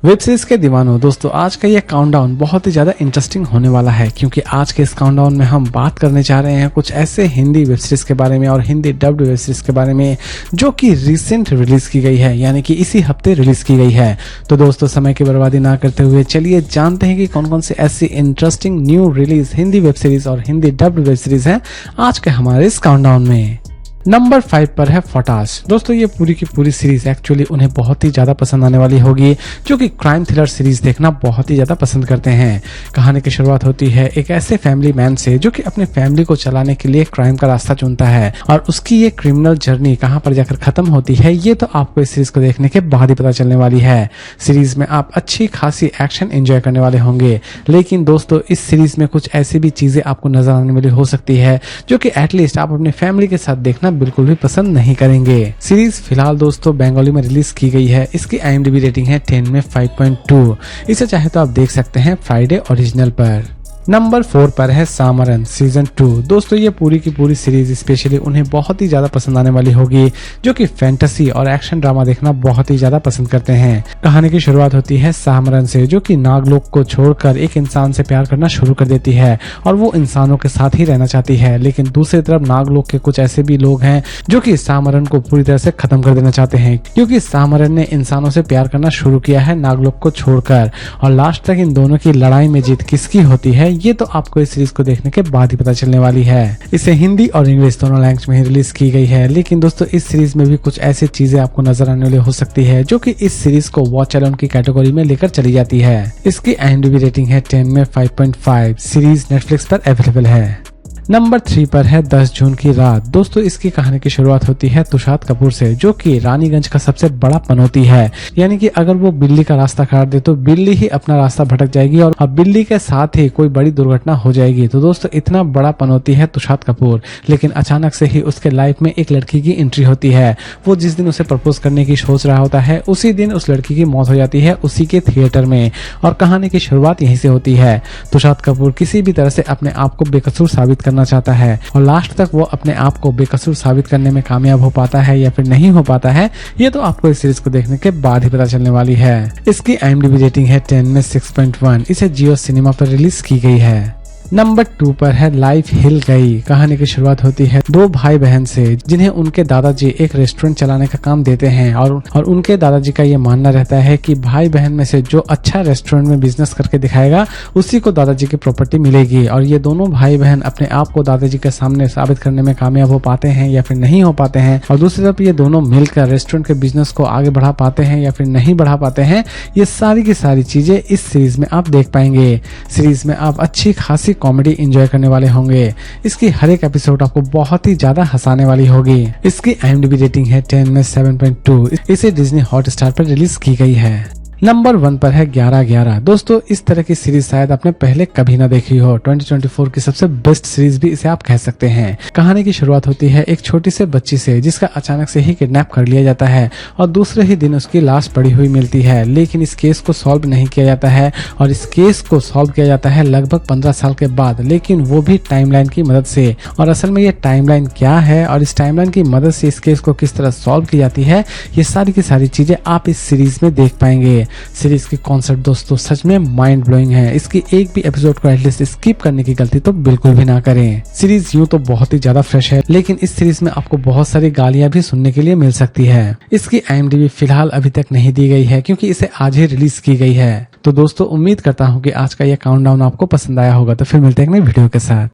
Web series के दीवानों दोस्तों, आज का ये काउंटडाउन बहुत ही ज्यादा इंटरेस्टिंग होने वाला है क्योंकि आज के इस काउंटडाउन में हम बात करने जा रहे हैं कुछ ऐसे हिंदी वेब सीरीज के बारे में और हिंदी डब्ड वेब सीरीज के बारे में जो कि रिसेंट रिलीज की गई है, यानी कि इसी हफ्ते रिलीज की गई है। तो दोस्तों, समय की बर्बादी ना करते हुए चलिए जानते हैं कि कौन कौन सी ऐसी interesting new release Hindi web series और हिंदी डब्ड वेब सीरीज है आज के हमारे इस काउंटडाउन में। नंबर 5 पर है फटाश। दोस्तों, ये पूरी की पूरी सीरीज एक्चुअली उन्हें बहुत ही ज्यादा पसंद आने वाली होगी जो कि क्राइम थ्रिलर सीरीज देखना बहुत ही ज्यादा पसंद करते हैं। कहानी की शुरुआत होती है एक ऐसे फैमिली मैन से जो कि अपने फैमिली को चलाने के लिए क्राइम का रास्ता चुनता है और उसकी ये क्रिमिनल जर्नी कहां पर जाकर खत्म होती है ये तो आपको इस सीरीज को देखने के बाद ही पता चलने वाली है। सीरीज में आप अच्छी खासी एक्शन एंजॉय करने वाले होंगे, लेकिन दोस्तों इस सीरीज में कुछ ऐसी भी चीजें आपको नजर आने वाली हो सकती है जो कि एटलीस्ट आप अपने फैमिली के साथ देखना बिल्कुल भी पसंद नहीं करेंगे। सीरीज फिलहाल दोस्तों बंगाली में रिलीज की गई है। इसकी IMDb रेटिंग है 10 में 5.2। इसे चाहे तो आप देख सकते हैं फ्राइडे ओरिजिनल पर। नंबर 4 पर है सामरन सीजन 2। दोस्तों, ये पूरी की पूरी सीरीज स्पेशली उन्हें बहुत ही ज्यादा पसंद आने वाली होगी जो कि फैंटेसी और एक्शन ड्रामा देखना बहुत ही ज्यादा पसंद करते हैं। कहानी की शुरुआत होती है सामरन से जो कि नागलोक को छोड़कर एक इंसान से प्यार करना शुरू कर देती है और वो इंसानों के साथ ही रहना चाहती है, लेकिन दूसरी तरफ नागलोक के कुछ ऐसे भी लोग हैं जो कि सामरन को पूरी तरह से खत्म कर देना चाहते हैं क्योंकि सामरन ने इंसानों से प्यार करना शुरू किया है नागलोक को छोड़कर। और लास्ट तक इन दोनों की लड़ाई में जीत किसकी होती है ये तो आपको इस सीरीज को देखने के बाद ही पता चलने वाली है। इसे हिंदी और इंग्लिश दोनों लैंग्वेज में ही रिलीज की गई है, लेकिन दोस्तों इस सीरीज में भी कुछ ऐसी चीजें आपको नजर आने वाली हो सकती है जो कि इस सीरीज को वॉच अलोन की कैटेगरी में लेकर चली जाती है। इसकी IMDb रेटिंग है 10 में 5.5। सीरीज नेटफ्लिक्स पर अवेलेबल है। नंबर 3 पर है 10 जून की रात। दोस्तों, इसकी कहानी की शुरुआत होती है तुषार कपूर से जो कि रानीगंज का सबसे बड़ा पनौती है, यानी कि अगर वो बिल्ली का रास्ता काट दे तो बिल्ली ही अपना रास्ता भटक जाएगी और अब बिल्ली के साथ ही कोई बड़ी दुर्घटना हो जाएगी। तो दोस्तों, इतना बड़ा पनौती है तुषार कपूर, लेकिन अचानक से ही उसके लाइफ में एक लड़की की एंट्री होती है। वो जिस दिन उसे प्रपोज करने की सोच रहा होता है उसी दिन उस लड़की की मौत हो जाती है उसी के थिएटर में, और कहानी की शुरुआत यहीं से होती है। तुषार कपूर किसी भी तरह से अपने आप को बेकसूर साबित करना चाहता है और लास्ट तक वो अपने आप को बेकसूर साबित करने में कामयाब हो पाता है या फिर नहीं हो पाता है ये तो आपको इस सीरीज को देखने के बाद ही पता चलने वाली है। इसकी IMDb रेटिंग है 10 में 6.1। इसे जियो सिनेमा पर रिलीज की गई है। नंबर 2 पर है लाइफ हिल गई। कहानी की शुरुआत होती है दो भाई बहन से जिन्हें उनके दादाजी एक रेस्टोरेंट चलाने का काम देते हैं और उनके दादाजी का ये मानना रहता है कि भाई बहन में से जो अच्छा रेस्टोरेंट में बिजनेस करके दिखाएगा उसी को दादाजी की प्रॉपर्टी मिलेगी। और ये दोनों भाई बहन अपने आप को दादाजी के सामने साबित करने में कामयाब हो पाते हैं या फिर नहीं हो पाते हैं, और दूसरी तरफ ये दोनों मिलकर रेस्टोरेंट के बिजनेस को आगे बढ़ा पाते हैं या फिर नहीं बढ़ा पाते हैं। ये सारी की सारी चीजें इस सीरीज में आप देख पाएंगे। सीरीज में आप अच्छी खासी कॉमेडी एंजॉय करने वाले होंगे। इसकी हर एक एपिसोड आपको बहुत ही ज्यादा हंसाने वाली होगी। इसकी IMDb रेटिंग है 10 में 7.2। इसे डिज्नी हॉटस्टार पर रिलीज की गई है। नंबर 1 पर है 11-11। दोस्तों, इस तरह की सीरीज शायद आपने पहले कभी ना देखी हो। 2024 की सबसे बेस्ट सीरीज भी इसे आप कह सकते हैं। कहानी की शुरुआत होती है एक छोटी से बच्ची से जिसका अचानक से ही किडनैप कर लिया जाता है और दूसरे ही दिन उसकी लाश पड़ी हुई मिलती है, लेकिन इस केस को सॉल्व नहीं किया जाता है और इस केस को सॉल्व किया जाता है लगभग 15 साल के बाद, लेकिन वो भी टाइमलाइन की मदद से। और असल में ये टाइमलाइन क्या है और इस टाइमलाइन की मदद से इस केस को किस तरह सॉल्व की जाती है ये सारी की सारी चीजें आप इस सीरीज में देख पाएंगे। सीरीज की कॉन्सेप्ट दोस्तों सच में माइंड ब्लोइंग है। इसकी एक भी एपिसोड को एटलीस्ट स्किप करने की गलती तो बिल्कुल भी ना करें। सीरीज यूं तो बहुत ही ज्यादा फ्रेश है, लेकिन इस सीरीज में आपको बहुत सारी गालियां भी सुनने के लिए मिल सकती है। इसकी IMDb फिलहाल अभी तक नहीं दी गई है क्योंकि इसे आज ही रिलीज की गई है। तो दोस्तों, उम्मीद करता हूँ कि आज का यह काउंटडाउन आपको पसंद आया होगा। तो फिर मिलते हैं एक नई वीडियो के साथ।